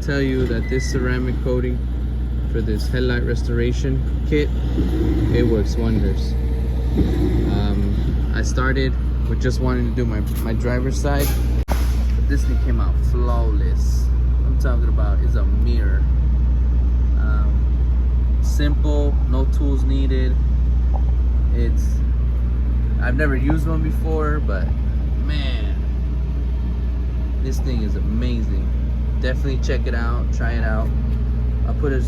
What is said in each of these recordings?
tell you that this ceramic coating for this headlight restoration kit, it works wonders. I started with just wanting to do my driver's side, but this thing came out flawless. What I'm talking about is a mirror. Simple, no tools needed. I've never used one before, but man, this thing is amazing. Definitely check it out, try it out. I'll put a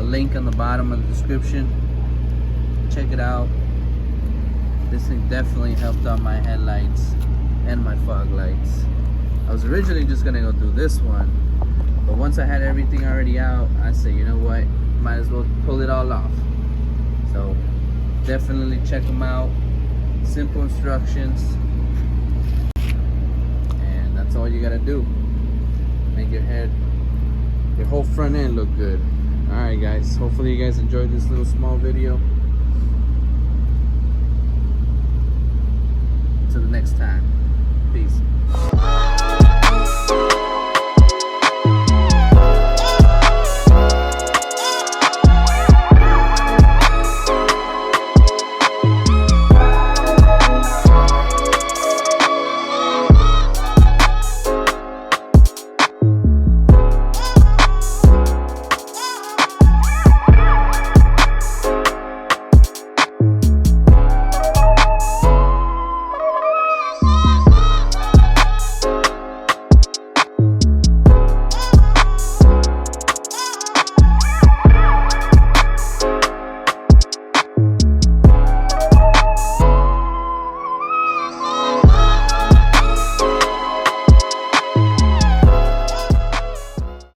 link on the bottom of the description. Check it out. This thing definitely helped out my headlights and my fog lights. I was originally just gonna go do this one, but once I had everything already out, I said, you know what, might as well pull it all off. So definitely check them out. Simple instructions, and that's all you gotta do. Make your whole front end look good. Alright guys, hopefully you guys enjoyed this little small video. Till the next time, peace.